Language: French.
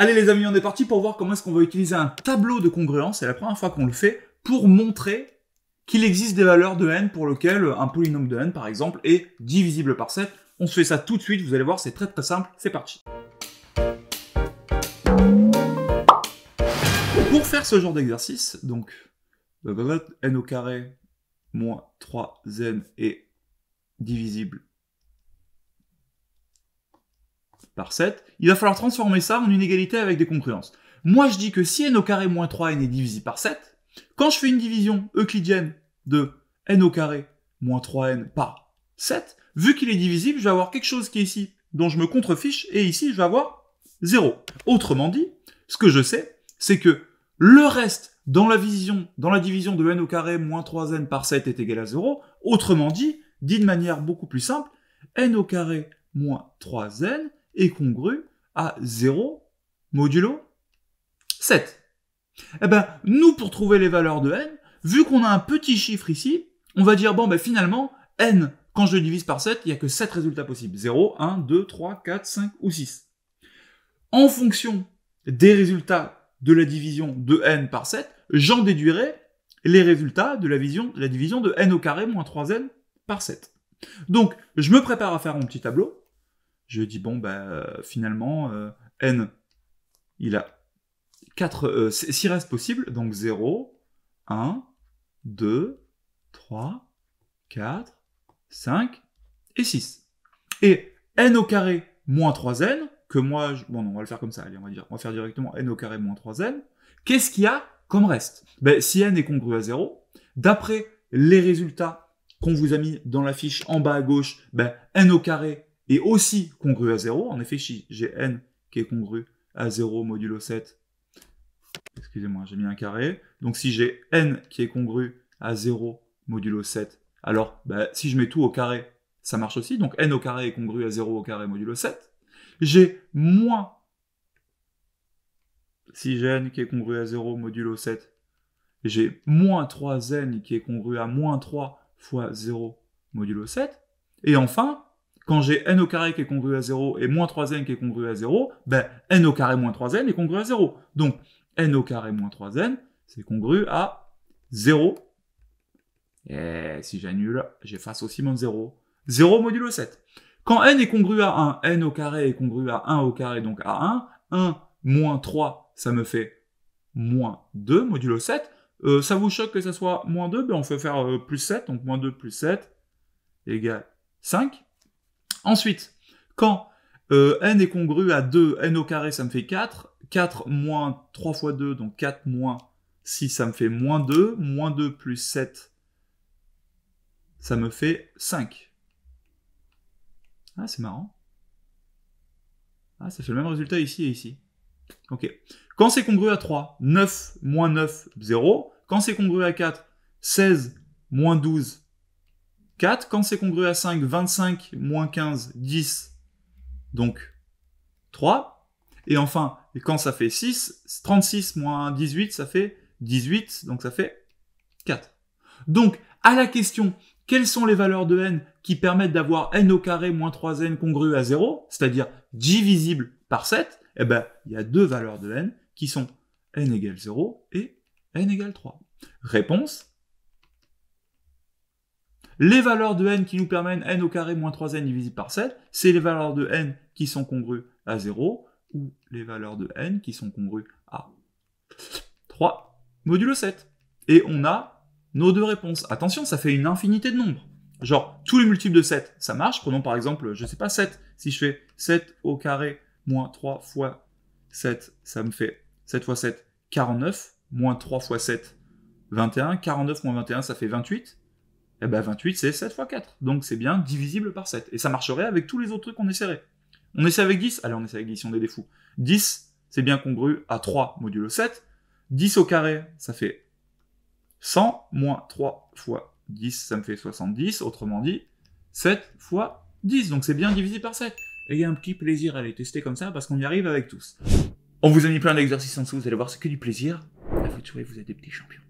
Allez les amis, on est parti pour voir comment est-ce qu'on va utiliser un tableau de congruence, c'est la première fois qu'on le fait, pour montrer qu'il existe des valeurs de n pour lesquelles un polynôme de n, par exemple, est divisible par 7. On se fait ça tout de suite, vous allez voir, c'est très très simple, c'est parti. Pour faire ce genre d'exercice, donc, n au carré moins 3n est divisible par 7, il va falloir transformer ça en une égalité avec des congruences. Moi, je dis que si n au carré moins 3n est divisible par 7, quand je fais une division euclidienne de n au carré moins 3n par 7, vu qu'il est divisible, je vais avoir quelque chose qui est ici, dont je me contrefiche, et ici, je vais avoir 0. Autrement dit, ce que je sais, c'est que le reste dans la division de n au carré moins 3n par 7 est égal à 0. Autrement dit de manière beaucoup plus simple, n au carré moins 3n est congru à 0 modulo 7. Eh ben, nous, pour trouver les valeurs de n, vu qu'on a un petit chiffre ici, on va dire, bon, ben finalement, n, quand je le divise par 7, il n'y a que 7 résultats possibles. 0, 1, 2, 3, 4, 5 ou 6. En fonction des résultats de la division de n par 7, j'en déduirai les résultats de la division de n au carré moins 3n par 7. Donc, je me prépare à faire mon petit tableau. Je dis, bon, finalement, n, il a 6 restes possibles, donc 0, 1, 2, 3, 4, 5 et 6. Et n au carré moins 3n, que moi, bon non, on va le faire comme ça, allez, on va faire directement n au carré moins 3n. Qu'est-ce qu'il y a comme reste? Si n est congru à 0, d'après les résultats qu'on vous a mis dans la fiche en bas à gauche, n au carré est aussi congru à 0. En effet, si j'ai n qui est congru à 0 modulo 7, excusez-moi, j'ai mis un carré. Donc si j'ai n qui est congru à 0 modulo 7, alors si je mets tout au carré, ça marche aussi. Donc n au carré est congru à 0 au carré modulo 7. J'ai moins, si j'ai n qui est congru à 0 modulo 7, j'ai moins 3n qui est congru à moins 3 fois 0 modulo 7. Et enfin, quand j'ai n au carré qui est congru à 0 et moins 3n qui est congru à 0, n au carré moins 3n est congru à 0. Donc, n au carré moins 3n, c'est congru à 0. Et si j'annule, j'efface aussi mon 0. 0 modulo 7. Quand n est congru à 1, n au carré est congru à 1 au carré, donc à 1. 1 moins 3, ça me fait moins 2 modulo 7. Ça vous choque que ça soit moins 2? On peut faire plus 7, donc moins 2 plus 7 égale 5. Ensuite, quand n est congru à 2, n au carré, ça me fait 4. 4 moins 3 fois 2, donc 4 moins 6, ça me fait moins 2. Moins 2 plus 7, ça me fait 5. Ah, c'est marrant. Ah, ça fait le même résultat ici et ici. Ok. Quand c'est congru à 3, 9 moins 9, 0. Quand c'est congru à 4, 16 moins 12, 4. Quand c'est congru à 5, 25 moins 15, 10. Donc, 3. Et enfin, quand ça fait 6, 36 moins 18, ça fait 18. Donc, ça fait 4. Donc, à la question, quelles sont les valeurs de n qui permettent d'avoir n au carré moins 3n congru à 0, c'est-à-dire divisible par 7, il y a deux valeurs de n qui sont n égale 0 et n égale 3. Réponse: les valeurs de n qui nous permettent n au carré moins 3n divisible par 7, c'est les valeurs de n qui sont congrues à 0 ou les valeurs de n qui sont congrues à 3 modulo 7. Et on a nos deux réponses. Attention, ça fait une infinité de nombres. Genre, tous les multiples de 7, ça marche. Prenons par exemple, je sais pas, 7. Si je fais 7 au carré moins 3 fois 7, ça me fait 7 fois 7, 49. Moins 3 fois 7, 21. 49 moins 21, ça fait 28. Et 28, c'est 7 fois 4. Donc c'est bien divisible par 7. Et ça marcherait avec tous les autres trucs qu'on essaierait. On essaie avec 10. Allez, on essaie avec 10 si on est des fous. 10, c'est bien congru à 3 modulo 7. 10 au carré, ça fait 100 moins 3 fois 10, ça me fait 70. Autrement dit, 7 fois 10. Donc c'est bien divisé par 7. Et il y a un petit plaisir à les tester comme ça parce qu'on y arrive avec tous. On vous a mis plein d'exercices en dessous, vous allez voir, c'est que du plaisir. À vous de jouer, vous êtes des petits champions.